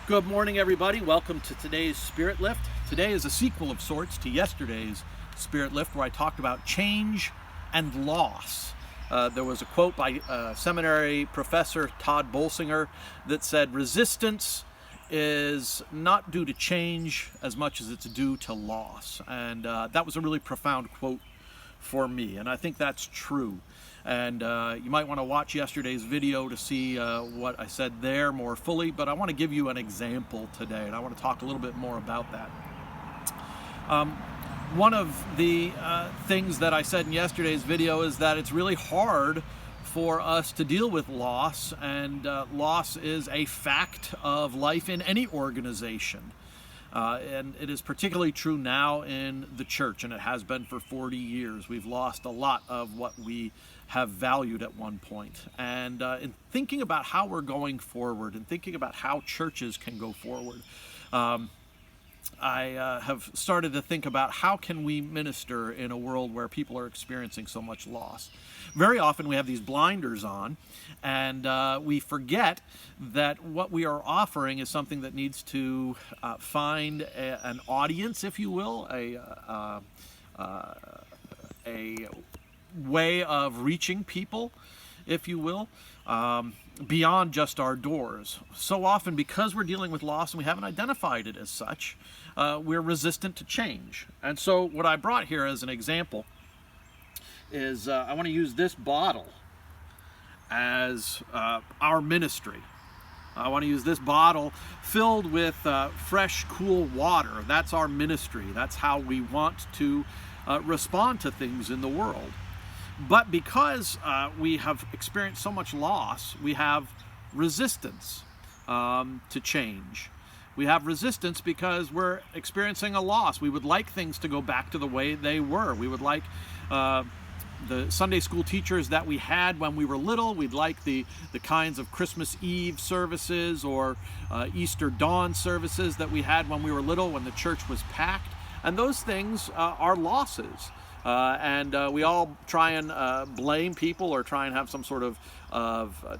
Good morning, everybody. Welcome to today's Spirit Lift. Today is a sequel of sorts to yesterday's Spirit Lift, where I talked about change and loss. There was a quote by seminary professor Todd Bolsinger that said, "Resistance is not due to change as much as it's due to loss." And that was a really profound quote for me, and I think that's true. And you might want to watch yesterday's video to see what I said there more fully, but I want to give you an example today, and I want to talk a little bit more about that. One of the things that I said in yesterday's video is that it's really hard for us to deal with loss, and loss is a fact of life in any organization. And it is particularly true now in the church, and it has been for 40 years. We've lost a lot of what we have valued at one point. And in thinking about how we're going forward and thinking about how churches can go forward, I have started to think about how can we minister in a world where people are experiencing so much loss. Very often we have these blinders on, and we forget that what we are offering is something that needs to find an audience, if you will, a way of reaching people, if you will, beyond just our doors. So often, because we're dealing with loss and we haven't identified it as such, we're resistant to change. And so what I brought here as an example is I want to use this bottle as our ministry. I want to use this bottle filled with fresh, cool water. That's our ministry. That's how we want to respond to things in the world. But because we have experienced so much loss, we have resistance to change. We have resistance because we're experiencing a loss. We would like things to go back to the way they were. We would like the Sunday school teachers that we had when we were little. We'd like the kinds of Christmas Eve services or Easter dawn services that we had when we were little, when the church was packed. And those things are losses. And we all try and blame people, or try and have some sort of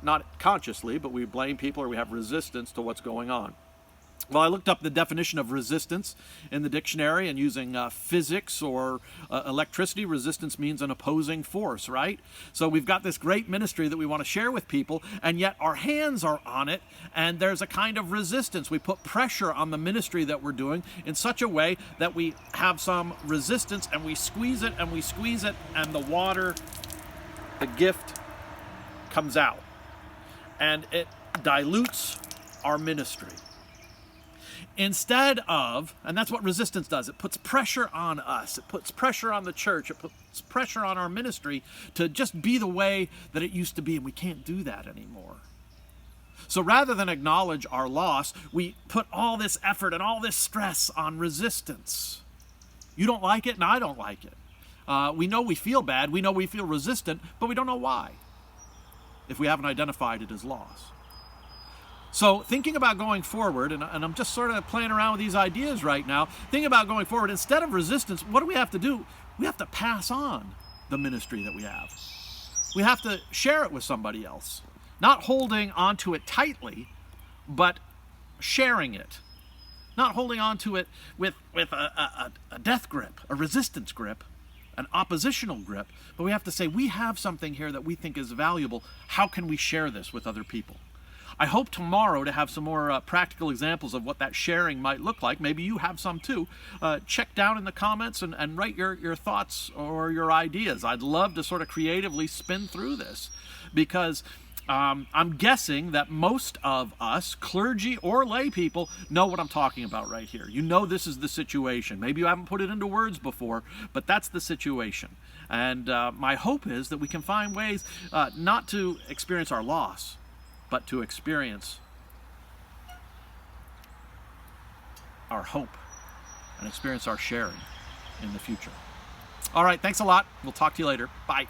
not consciously, but we blame people, or we have resistance to what's going on. Well, I looked up the definition of resistance in the dictionary, and using physics or electricity, resistance means an opposing force, right? So we've got this great ministry that we want to share with people, and yet our hands are on it, and there's a kind of resistance. We put pressure on the ministry that we're doing in such a way that we have some resistance, and we squeeze it, and we squeeze it, and the water, the gift, comes out. And it dilutes our ministry. Instead of, and that's what resistance does, it puts pressure on us, it puts pressure on the church, it puts pressure on our ministry to just be the way that it used to be, and we can't do that anymore. So rather than acknowledge our loss, we put all this effort and all this stress on resistance. You don't like it, and I don't like it. We know we feel bad, we know we feel resistant, but we don't know why, if we haven't identified it as loss. So thinking about going forward, and I'm just sort of playing around with these ideas right now, thinking about going forward, instead of resistance, what do we have to do? We have to pass on the ministry that we have. We have to share it with somebody else. Not holding onto it tightly, but sharing it. Not holding onto it with a death grip, a resistance grip, an oppositional grip, but we have to say, we have something here that we think is valuable. How can we share this with other people? I hope tomorrow to have some more practical examples of what that sharing might look like. Maybe you have some too. Check down in the comments and write your thoughts or your ideas. I'd love to sort of creatively spin through this, because I'm guessing that most of us, clergy or lay people, know what I'm talking about right here. You know this is the situation. Maybe you haven't put it into words before, but that's the situation. And my hope is that we can find ways not to experience our loss, but to experience our hope and experience our sharing in the future. All right, thanks a lot. We'll talk to you later. Bye.